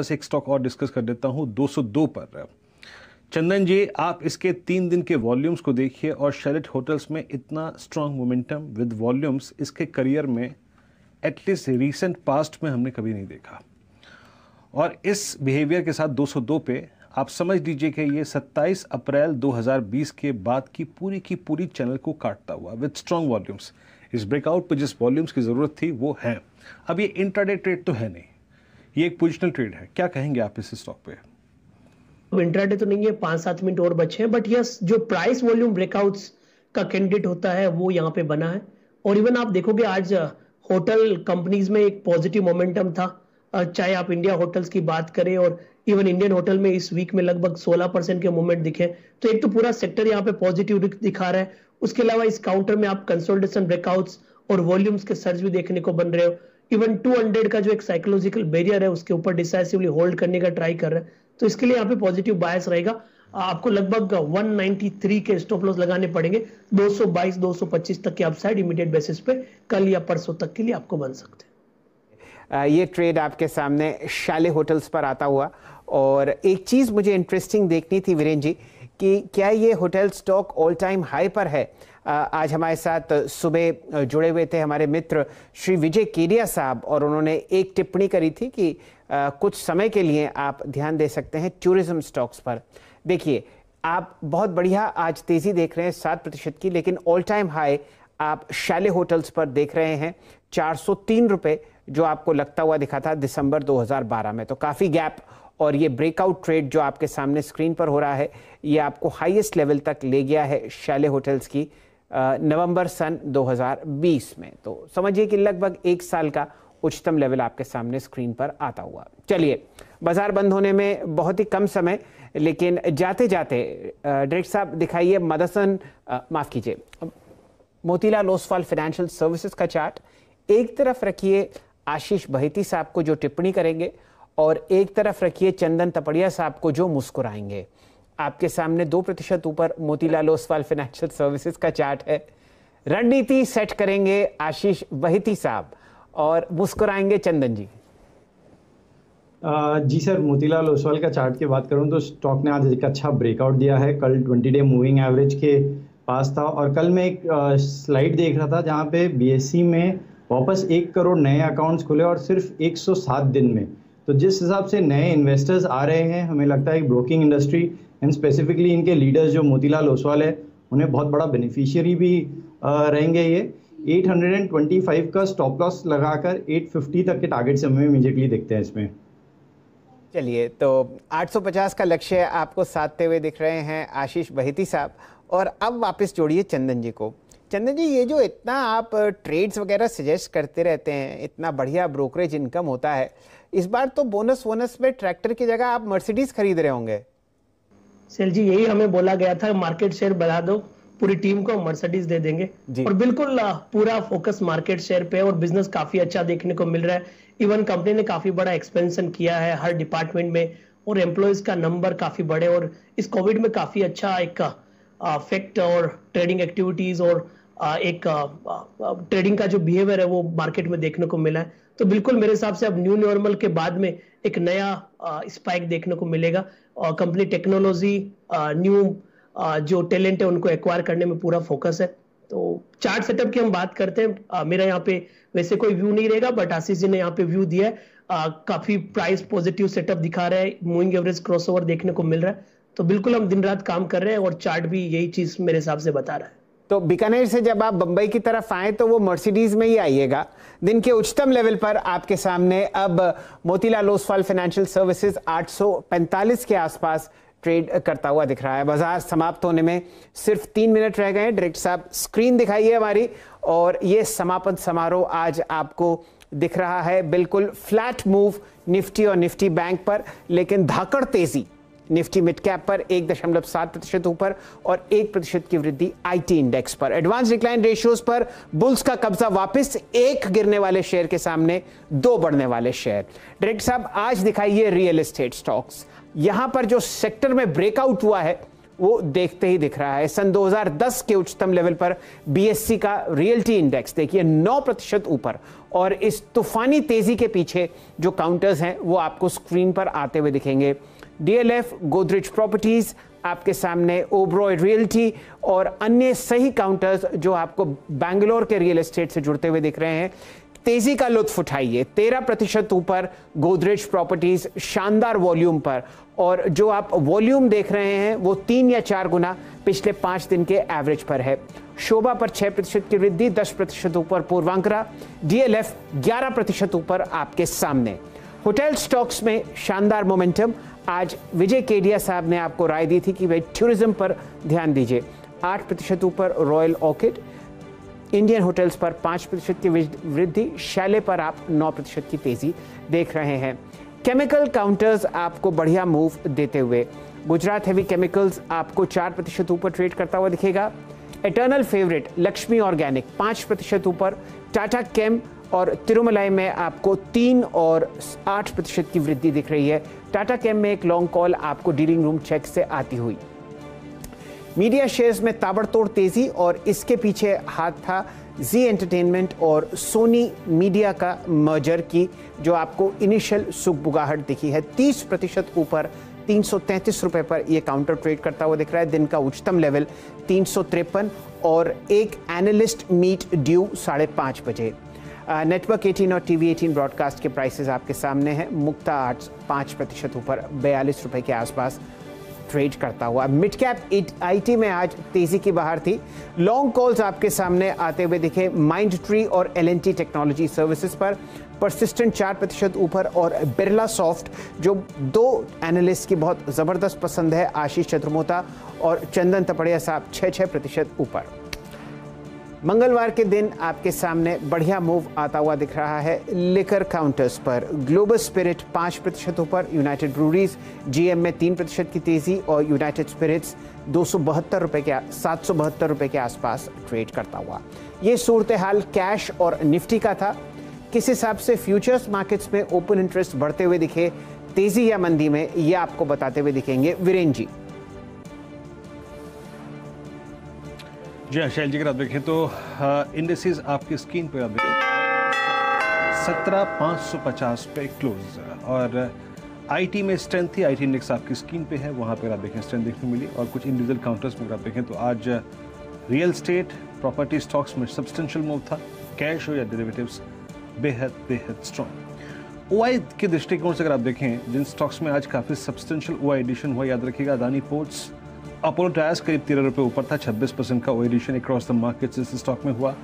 बस एक स्टॉक और डिस्कस कर देता हूँ 202 पर। चंदन जी, आप इसके 3 दिन के वॉल्यूम्स को देखिए और शैलेट होटल्स में इतना स्ट्रांग मोमेंटम विद वॉल्यूम्स इसके करियर में एटलीस्ट रीसेंट पास्ट में हमने कभी नहीं देखा। और इस बिहेवियर के साथ 202 पे आप समझ लीजिए कि ये 27 अप्रैल 2020 के बाद की पूरी चैनल को काटता हुआ विद स्ट्रांग वॉल्यूम्स। इस ब्रेकआउट पर जिस वॉल्यूम्स की ज़रूरत थी वो है। अब ये इंट्राडे ट्रेड तो है नहीं, ये एक पोजिशनल ट्रेड है। क्या कहेंगे आप इस स्टॉक पे? इंट्राडे तो नहीं है, 5-7 मिनट और बचे हैं, बट यस जो प्राइस वॉल्यूम ब्रेकआउट्स का कैंडिडेट होता है वो यहाँ पे बना है। और इवन आप देखोगे आज होटल कंपनीज में एक पॉजिटिव मोमेंटम था, चाहे आप इंडिया होटल्स की बात करें और इवन इंडियन होटल में इस वीक में लगभग 16% के मूवमेंट दिखे। तो एक तो पूरा सेक्टर यहाँ पे पॉजिटिव दिखा रहा है। उसके अलावा इस काउंटर में आप कंसोलिडेशन ब्रेकआउट्स और वॉल्यूम्स के सर्ज भी देखने को बन रहे हो। इवन 200 का जो एक साइकोलॉजिकल बैरियर है उसके ऊपर डिसाइसिवली होल्ड करने का ट्राई कर रहा है, तो इसके लिए यहाँ पे पॉजिटिव बायस रहेगा। आपको लगभग 193 के स्टॉप लॉस लगाने पड़ेंगे। 222-225 तक के अपसाइड इमीडिएट बेसिस पे कल या परसों तक के लिए आपको बन सकते हैं। ये ट्रेड आपके सामने शैले होटल्स पर आता हुआ। और एक चीज़ मुझे इंटरेस्टिंग देखनी थी वीरेंद्र जी कि क्या ये hotel stock all time high पर है। आज हमारे साथ सुबह जुड़े हुए थे हमारे मित्र श्री विजय केडिया साहब और उन्होंने एक टिप्पणी करी थी कि कुछ समय के लिए आप ध्यान दे सकते हैं टूरिज्म स्टॉक्स पर। देखिए, आप बहुत बढ़िया आज तेज़ी देख रहे हैं 7% की, लेकिन ऑल टाइम हाई आप शैले होटल्स पर देख रहे हैं 403 रुपये, जो आपको लगता हुआ दिखा था दिसंबर 2012 में। तो काफ़ी गैप, और ये ब्रेकआउट ट्रेड जो आपके सामने स्क्रीन पर हो रहा है ये आपको हाईएस्ट लेवल तक ले गया है शैले होटल्स की नवंबर सन 2020 में। तो समझिए कि लगभग 1 साल का उच्चतम लेवल आपके सामने स्क्रीन पर आता हुआ। चलिए, बाजार बंद होने में बहुत ही कम समय, लेकिन जाते जाते डायरेक्टर साहब दिखाइए मदसन माफ़ कीजिए मोतीलाल ओसवाल फाइनेंशियल सर्विसेज का चार्ट। एक तरफ रखिए आशीष बहेती साहब को जो टिप्पणी करेंगे और एक तरफ रखिए चंदन तपड़िया साहब को जो मुस्कुराएंगे। आपके सामने 2% ऊपर मोतीलाल ओसवाल फाइनेंशियल सर्विसेज का चार्ट है। रणनीति सेट करेंगे आशीष बहेती साहब और मुस्कुराएंगे चंदन जी। जी सर, मोतीलाल ओसवाल का चार्ट की बात करूं तो स्टॉक ने आज एक अच्छा ब्रेकआउट दिया है। कल 20 डे मूविंग एवरेज के पास था और कल मैं एक स्लाइड देख रहा था जहां पे बीएसई में वापस 1 करोड़ नए अकाउंट्स खुले और सिर्फ 107 दिन में। तो जिस हिसाब से नए इन्वेस्टर्स आ रहे हैं, हमें लगता है कि ब्रोकिंग इंडस्ट्री एंड स्पेसिफिकली इनके लीडर्स जो मोतीलाल ओसवाल है उन्हें बहुत बड़ा बेनिफिशियरी भी रहेंगे। ये 825 का स्टॉप लॉस लगाकर 850 तक के टारगेट से हमें इमीडिएटली देखते हैं इसमें। चलिए, तो 850 का लक्ष्य आपको साधते हुए दिख रहे हैं आशीष बहेती साहब। और अब वापस जोड़िए चंदन जी को। चंदन जी, ये जो इतना आप ट्रेड्स वगैरह सजेस्ट करते रहते हैं, इतना बढ़िया ब्रोकरेज इनकम होता है, इस बार तो बोनस में ट्रैक्टर की जगह आप मर्सिडीज खरीद रहे होंगे। सेल जी, यही हमें बोला गया था, मार्केट शेयर बढ़ा दो, पूरी टीम को मर्सिडीज दे देंगे। और बिल्कुल पूरा फोकस मार्केट शेयर पे और बिजनेस काफी अच्छा देखने को मिल रहा है। इवन कंपनी ने काफी बड़ा एक्सपेंशन किया है हर डिपार्टमेंट में और एम्प्लॉयज का नंबर काफी बड़े, और इस कोविड में काफी अच्छा एक इफेक्ट और ट्रेडिंग एक्टिविटीज और एक ट्रेडिंग का जो बिहेवियर है वो मार्केट में देखने को मिला है। तो बिल्कुल मेरे हिसाब से अब न्यू नॉर्मल के बाद में एक नया स्पाइक देखने को मिलेगा। कंपनी टेक्नोलॉजी न्यू जो टैलेंट है उनको एक्वायर करने में पूरा फोकस है। तो चार्ट सेटअप की हम बात करते हैं, मेरा यहाँ पे वैसे कोई व्यू नहीं रहेगा, बट आशीष जी ने यहाँ पे व्यू दिया है। काफी प्राइस पॉजिटिव सेटअप दिखा रहा है, मूविंग एवरेज क्रॉसओवर देखने को मिल रहा है। तो बिल्कुल हम दिन रात काम कर रहे हैं और चार्ट भी यही चीज मेरे हिसाब से बता रहा है। तो बीकानेर से जब आप बंबई की तरफ आए तो वो मर्सिडीज में ही आइएगा। दिन के उच्चतम लेवल पर आपके सामने अब मोतीलाल ओसवाल फाइनेंशियल सर्विसेज 845 के आसपास ट्रेड करता हुआ दिख रहा है। बाजार समाप्त होने में सिर्फ 3 मिनट रह गए हैं। डायरेक्टर साहब स्क्रीन दिखाइए हमारी, और ये समापन समारोह आज आपको दिख रहा है बिल्कुल फ्लैट मूव निफ्टी और निफ्टी बैंक पर, लेकिन धाकड़ तेजी निफ्टी मिड कैप पर 1.7% ऊपर और 1% की वृद्धि आईटी इंडेक्स पर। एडवांस डिक्लाइन रेशियोज पर बुल्स का कब्जा वापस, 1 गिरने वाले शेयर के सामने 2 बढ़ने वाले शेयर। डायरेक्टर साहब आज दिखाइए रियल एस्टेट स्टॉक्स। यहां पर जो सेक्टर में ब्रेकआउट हुआ है वो देखते ही दिख रहा है। सन 2010 के उच्चतम लेवल पर बीएससी का रियल्टी इंडेक्स देखिए 9% ऊपर, और इस तूफानी तेजी के पीछे जो काउंटर्स हैं वो आपको स्क्रीन पर आते हुए दिखेंगे। डीएलएफ, गोदरेज प्रॉपर्टीज आपके सामने, ओबरॉय रियल्टी और अन्य सही काउंटर्स जो आपको बैंगलोर के रियल एस्टेट से जुड़ते हुए दिख रहे हैं। तेजी का लुत्फ उठाइए। 13% ऊपर गोदरेज प्रॉपर्टीज शानदार वॉल्यूम पर, और जो आप वॉल्यूम देख रहे हैं वो 3 या 4 गुना पिछले 5 दिन के एवरेज पर है। शोभा पर 6% की वृद्धि, 10% ऊपर पूर्वांकरा, डीएलएफ 11% ऊपर आपके सामने। होटल स्टॉक्स में शानदार मोमेंटम। आज विजय केडिया साहब ने आपको राय दी थी कि भाई टूरिज्म पर ध्यान दीजिए। 8% ऊपर रॉयल ऑर्किड, इंडियन होटल्स पर 5% की वृद्धि, शैले पर आप 9% की तेजी देख रहे हैं। केमिकल काउंटर्स आपको बढ़िया मूव देते हुए, गुजरात हेवी केमिकल्स आपको 4% ऊपर ट्रेड करता हुआ दिखेगा। एटर्नल फेवरेट लक्ष्मी ऑर्गेनिक 5% ऊपर, टाटा केम और तिरुमलाई में आपको 3 और 8% की वृद्धि दिख रही है। टाटा केम में एक लॉन्ग कॉल आपको डीलिंग रूम चेक से आती हुई। मीडिया शेयर्स में ताबड़तोड़ तेजी, और इसके पीछे हाथ था जी एंटरटेनमेंट और सोनी मीडिया का मर्जर की जो आपको इनिशियल सुगबुगाहट दिखी है। 30% ऊपर 333 रुपए पर यह काउंटर ट्रेड करता हुआ दिख रहा है। दिन का उच्चतम लेवल 353 और एक एनालिस्ट मीट ड्यू 5:30 बजे। नेटवर्क 18 और टीवी 18 ब्रॉडकास्ट के प्राइसेस आपके सामने हैं। मुक्ता आर्ट्स 5% ऊपर 42 रुपए के आसपास ट्रेड करता हुआ। मिड कैप आईटी में आज तेजी की बहार थी। लॉन्ग कॉल्स आपके सामने आते हुए दिखे। माइंड ट्री और एलएनटी टेक्नोलॉजी सर्विसेज पर परसिस्टेंट 4% ऊपर, और बिरला सॉफ्ट जो 2 एनालिस्ट की बहुत जबरदस्त पसंद है, आशीष चतुर्मोता और चंदन तपड़िया साहब 6% ऊपर। मंगलवार के दिन आपके सामने बढ़िया मूव आता हुआ दिख रहा है लिकर काउंटर्स पर। ग्लोबल स्पिरिट 5% ऊपर, यूनाइटेड ब्रूरीज जीएम में 3% की तेजी, और यूनाइटेड स्पिरिट्स 772 रुपए के आसपास ट्रेड करता हुआ। ये सूरत हाल कैश और निफ्टी का था। किस हिसाब से फ्यूचर्स मार्केट्स में ओपन इंटरेस्ट बढ़ते हुए दिखे, तेजी या मंदी में, ये आपको बताते हुए दिखेंगे वीरेन जी। जी हाँ शैल जी, अगर आप देखें तो इंडेक्सेस आपकी स्क्रीन पर आप देखें 17,550 पे क्लोज, और आईटी में स्ट्रेंथ थी। आईटी इंडेक्स आपकी स्क्रीन पे है, वहाँ पर आप देखें स्ट्रेंथ देखने मिली। और कुछ इंडिविजुअल काउंटर्स में अगर आप देखें तो आज रियल स्टेट, प्रॉपर्टी स्टॉक्स में सब्सटेंशियल मूव था। कैश हो या डेरिवेटिव्स बेहद स्ट्रॉन्ग। ओआई के दृष्टिकोण से अगर आप देखें जिन स्टॉक्स में आज काफ़ी सब्सटेंशियल ओआई एडिशन हुआ, याद रखिएगा अदानी पोर्ट्स, अपोलो टायर्स करीब 13 रुपये ऊपर था, 26% का OI addition across the markets इस स्टॉक में हुआ।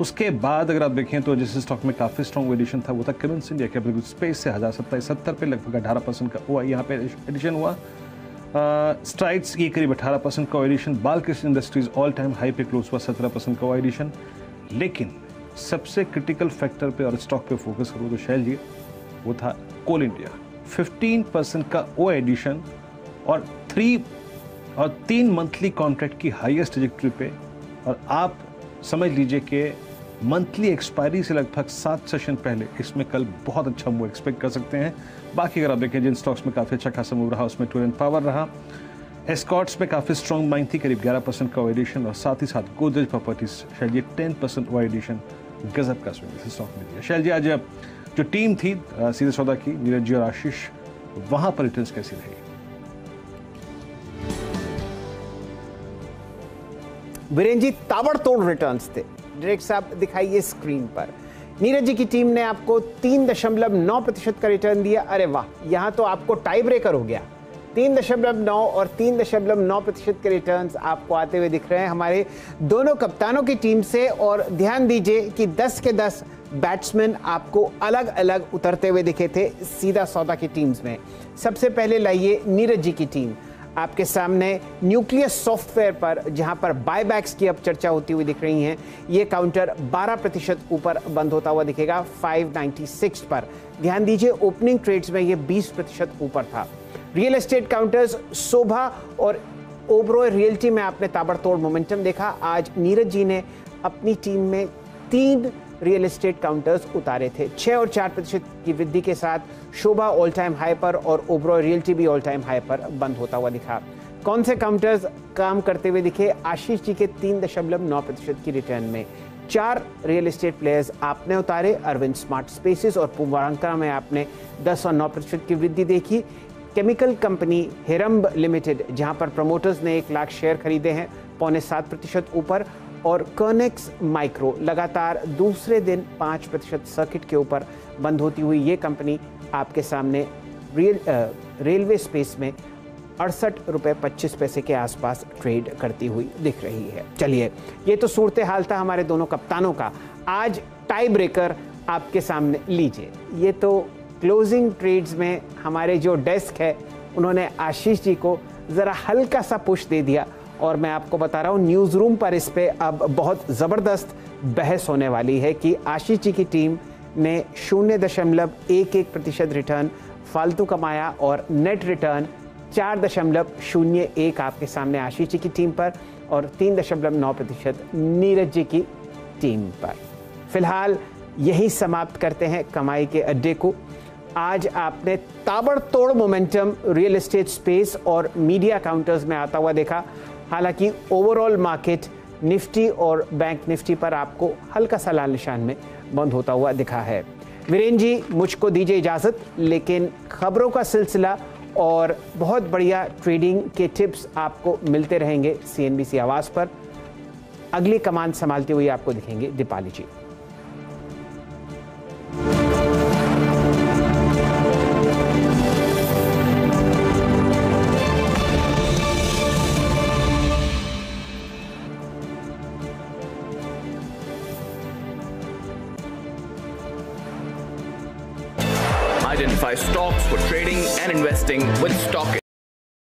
उसके बाद अगर आप देखें तो जिस स्टॉक में काफ़ी स्ट्रॉन्ग एडिशन था वो था कमिंस इंडिया कैपिटल स्पेस से 1070 पे लगभग 18% का ओआई यहाँ पे एडिशन हुआ। स्ट्राइड्स ये करीब 18% का addition. Balkrishna industries all time high पे क्लोज हुआ 17% का एडिशन। लेकिन सबसे क्रिटिकल फैक्टर पे और स्टॉक पे फोकस करूँ तो शैल जी, वो था कोल इंडिया। 15% का ओ एडिशन और 3 मंथली कॉन्ट्रैक्ट की हाईएस्ट ट्रैजेक्टरी पे, और आप समझ लीजिए कि मंथली एक्सपायरी से लगभग 7 सेशन पहले इसमें कल बहुत अच्छा मूव एक्सपेक्ट कर सकते हैं। बाकी अगर आप देखें जिन स्टॉक्स में काफ़ी अच्छा खासा मूव रहा उसमें टूर एंड पावर रहा। एस्कॉर्ट्स में काफ़ी स्ट्रॉन्ग बाइंग थी, करीब 11% का एडिशन, और साथ ही साथ गोदरेज प्रॉपर्टीज शैल जी 10% ओ एडिशन, गजब का स्विंग इस स्टॉक में दिया। शैल जी आज जो टीम थी सीधे सौदा की, नीरज जी और आशीष, वहाँ पर रिटर्न्स कैसी रही? वीरेन जी ताबड़तोड़ रिटर्न्स थे। डायरेक्ट साहब दिखाइए स्क्रीन पर। नीरज जी की टीम ने आपको 3.9% का रिटर्न दिया। अरे वाह, यहां तो आपको टाई ब्रेकर हो गया। 3.9 और 3.9% के रिटर्न्स आपको आते हुए दिख रहे हैं हमारे दोनों कप्तानों की टीम से। और ध्यान दीजिए कि 10 के 10 बैट्समैन आपको अलग अलग उतरते हुए दिखे थे सीधा सौदा की टीम्स में। सबसे पहले लाइए नीरज जी की टीम। आपके सामने न्यूक्लियस सॉफ्टवेयर पर, जहां पर बायबैक्स की अब चर्चा होती हुई दिख रही है, ये काउंटर 12% ऊपर बंद होता हुआ दिखेगा 596 पर। ध्यान दीजिए ओपनिंग ट्रेड्स में ये 20% ऊपर था। रियल एस्टेट काउंटर्स शोभा और ओबरॉय रियल्टी में आपने ताबड़तोड़ मोमेंटम देखा। आज नीरज जी ने अपनी टीम में 3 रियल एस्टेट काउंटर्स उतारे थे। 6 और 4% की वृद्धि के साथ शोभा ऑल टाइम हाई पर और ओबरॉय रियल्टी भी ऑल टाइम हाई पर बंद होता हुआ दिखा। कौन से काउंटर्स काम करते हुए दिखे? आशीष जी के 3.9% की रिटर्न में 4 रियल एस्टेट प्लेयर्स आपने उतारे, अरविंद स्मार्ट स्पेसेस और पूर्वांकरा में आपने 10 और 9% की वृद्धि देखी। केमिकल कंपनी हिरम्ब लिमिटेड, जहां पर प्रमोटर्स ने 1 लाख शेयर खरीदे हैं, 0.7% ऊपर, और कर्नेक्स माइक्रो लगातार दूसरे दिन 5% सर्किट के ऊपर बंद होती हुई ये कंपनी आपके सामने रेलवे स्पेस में 68 रुपये 25 पैसे के आसपास ट्रेड करती हुई दिख रही है। चलिए, ये तो सूरत हाल था हमारे दोनों कप्तानों का। आज टाई ब्रेकर आपके सामने लीजिए। ये तो क्लोजिंग ट्रेड्स में हमारे जो डेस्क है उन्होंने आशीष जी को ज़रा हल्का सा पुश दे दिया, और मैं आपको बता रहा हूँ न्यूज़ रूम पर इस पे अब बहुत ज़बरदस्त बहस होने वाली है कि आशीष जी की टीम ने 0.11% रिटर्न फालतू कमाया और नेट रिटर्न 4.01 आपके सामने आशीष जी की टीम पर और 3.9% नीरज जी की टीम पर। फिलहाल यही समाप्त करते हैं कमाई के अड्डे को। आज आपने ताबड़तोड़ मोमेंटम रियल एस्टेट स्पेस और मीडिया काउंटर्स में आता हुआ देखा। हालांकि ओवरऑल मार्केट निफ्टी और बैंक निफ्टी पर आपको हल्का सा लाल निशान में बंद होता हुआ दिखा है। वीरेंद्र जी, मुझको दीजिए इजाज़त, लेकिन खबरों का सिलसिला और बहुत बढ़िया ट्रेडिंग के टिप्स आपको मिलते रहेंगे CNBC आवाज़ पर। अगली कमान संभालते हुए आपको दिखेंगे दीपाली जी। Identify stocks for trading and investing with Stockit.